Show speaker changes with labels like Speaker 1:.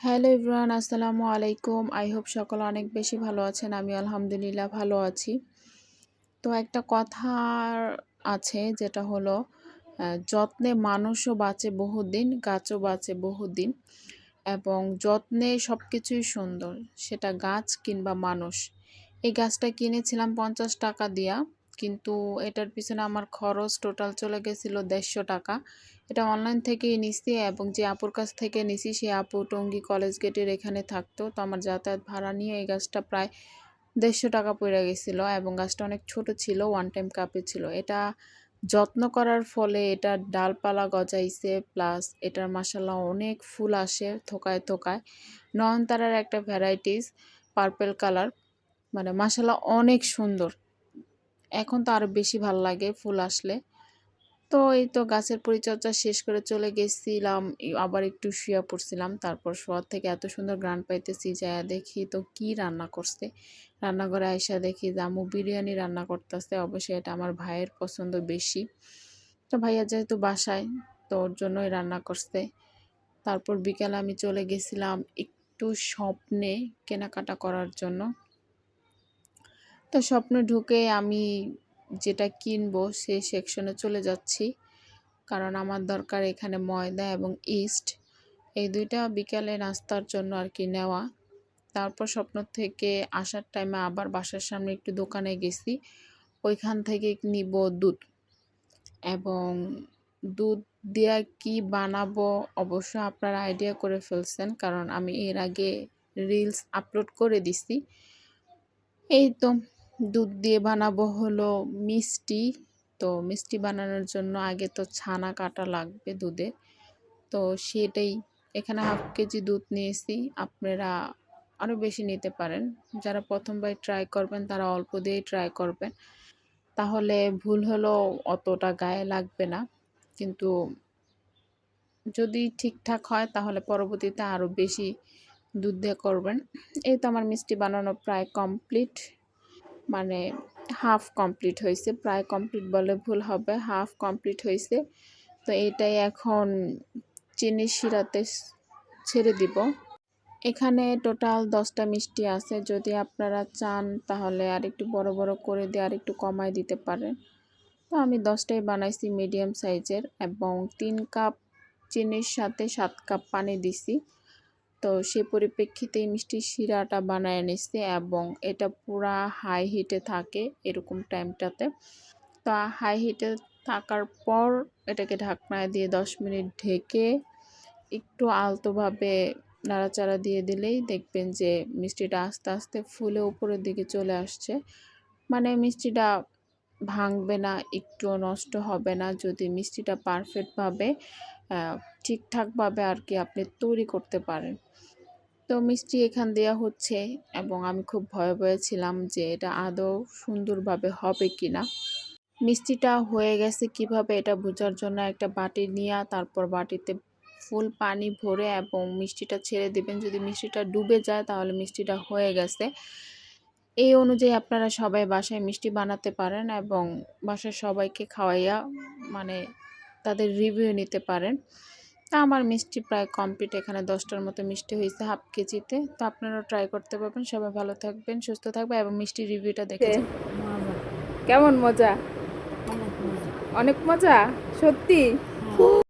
Speaker 1: Hello everyone, আসসালামু আলাইকুম। I hope সকলে অনেক বেশি ভালো আছেন। আমি আলহামদুলিল্লাহ ভালো আছি। তো একটা কথা আছে যেটা হলো যত্নে মানুষও বাঁচে বহুদিন, গাছও বাঁচে বহুদিন এবং যত্নে সব কিছুই সুন্দর, সেটা গাছ কিংবা মানুষ। এই গাছটা কিনেছিলাম ৫০ টাকা দিয়া, কিন্তু এটার পিছনে আমার খরচ টোটাল চলে গেছিল ১৫০ টাকা। এটা অনলাইন থেকেই নিছি এবং যে আপুর কাছ থেকে নিছি সে আপু টঙ্গী কলেজ গেটের এখানে থাকতো। তো আমার যাতায়াত ভাড়া নিয়ে এই গাছটা প্রায় ১৫০ টাকা পইড়া গেছিলো এবং গাছটা অনেক ছোট ছিল, ওয়ান টাইম কাপে ছিল। এটা যত্ন করার ফলে এটার ডালপালা গজাইছে, প্লাস এটার মাশাআল্লাহ অনেক ফুল আসে থোকায় থোকায়। নয়নতারার একটা ভ্যারাইটিস পার্পল কালার, মানে মাশাআল্লাহ অনেক সুন্দর। এখন তো আরো বেশি ভাল লাগে ফুল আসলে। তো এই তো গাছের পরিচর্যা শেষ করে চলে গেছিলাম, আবার একটু শুয়ে পড়ছিলাম। তারপর শোয়ার থেকে এত সুন্দর ঘ্রাণ পাইতেছি, যাইয়া দেখি তো কি রান্না করছে। রান্নাঘরে আইসা দেখি যে আম্মু বিরিয়ানি রান্না করতেছে। অবশ্যই এটা আমার ভাইয়ের পছন্দ বেশি। তো ভাইয়া যেহেতু বাসায়, তো ওর জন্যই রান্না করছে। তারপর বিকেলে আমি চলে গেছিলাম একটু স্বপ্নে কেনাকাটা করার জন্য। তো স্বপ্নে ঢুকে আমি যেটা কিনবো সেই সেকশনে চলে যাচ্ছি, কারণ আমার দরকার এখানে ময়দা এবং ইস্ট, এই দুইটা বিকালে নাস্তার জন্য আর কি নেওয়া। তারপর স্বপ্ন থেকে আসার টাইমে আবার বাসার সামনে একটু দোকানে গেছি, ওইখান থেকে নিব দুধ। এবং দুধ দিয়া কি বানাবো অবশ্য আপনারা আইডিয়া করে ফেলছেন, কারণ আমি এর আগে রিলস আপলোড করে দিছি। এই তো দুধ দিয়ে বানাবো হলো মিষ্টি। তো মিষ্টি বানানোর জন্য আগে তো ছানা কাটা লাগবে দুধে, তো সেটাই। এখানে হাফ কেজি দুধ নিয়েছি, আপনারা আরও বেশি নিতে পারেন। যারা প্রথমবার ট্রাই করবেন তারা অল্প দিয়েই ট্রাই করবেন, তাহলে ভুল হলেও অতটা গায়ে লাগবে না। কিন্তু যদি ঠিকঠাক হয় তাহলে পরবর্তীতে আরও বেশি দুধ দিয়ে করবেন। এই তো আমার মিষ্টি বানানো প্রায় কমপ্লিট, মানে হাফ কমপ্লিট হয়েছে, প্রায় কমপ্লিট বলে ভুল হবে, হাফ কমপ্লিট হয়েছে। তো এটাই এখন চিনির শিরাতে ছেড়ে দিব। এখানে টোটাল 10টা মিষ্টি আছে, যদি আপনারা চান তাহলে আর একটু বড় বড় করে দিয়ে আর একটু কমায় দিতে পারেন। তো আমি 10টাই বানাইছি মিডিয়াম সাইজের, এবং 3 কাপ চিনির সাথে 7 কাপ পানি দিছি। তো সে পরিপ্রেক্ষিতে মিষ্টির শিরাটা বানায় নিচ্ছি, এবং এটা পুরা হাই হিটে থাকে এরকম টাইমটাতে। তো হাই হিটে থাকার পর এটাকে ঢাকনায় দিয়ে 10 মিনিট ঢেকে একটু আলতোভাবে নাড়াচাড়া দিয়ে দিলেই দেখবেন যে মিষ্টিটা আস্তে আস্তে ফুলে উপরের দিকে চলে আসছে। মানে মিষ্টিটা ভাঙবে না, একটুও নষ্ট হবে না, যদি মিষ্টিটা পারফেক্টভাবে ঠিকঠাকভাবে আর কি আপনি তৈরি করতে পারেন। তো মিষ্টি এখান দেওয়া হচ্ছে, এবং আমি খুব ভয়ে ভয়ে ছিলাম যে এটা আদৌ সুন্দরভাবে হবে কিনা। মিষ্টিটা হয়ে গেছে কিভাবে এটা বোঝার জন্য একটা বাটি নিয়ে তারপর বাটিতে ফুল পানি ভরে এবং মিষ্টিটা ছেড়ে দিবেন। যদি মিষ্টিটা ডুবে যায় তাহলে মিষ্টিটা হয়ে গেছে। এই অনুযায়ী আপনারা সবাই বাসায় মিষ্টি বানাতে পারেন এবং বাসার সবাইকে খাওয়াইয়া মানে তাদের রিভিউ নিতে পারেন। তা আমার মিষ্টি প্রায় কমপ্লিট, এখানে 10টার মতো মিষ্টি হয়েছে হাফ কেজিতে। তো আপনারাও ট্রাই করতে পারবেন। সবাই ভালো থাকবেন, সুস্থ থাকবেন এবং মিষ্টির রিভিউটা দেখে যান।
Speaker 2: মজা,
Speaker 1: কেমন মজা?
Speaker 2: অনেক মজা।
Speaker 1: অনেক মজা, সত্যি।
Speaker 2: হ্যাঁ।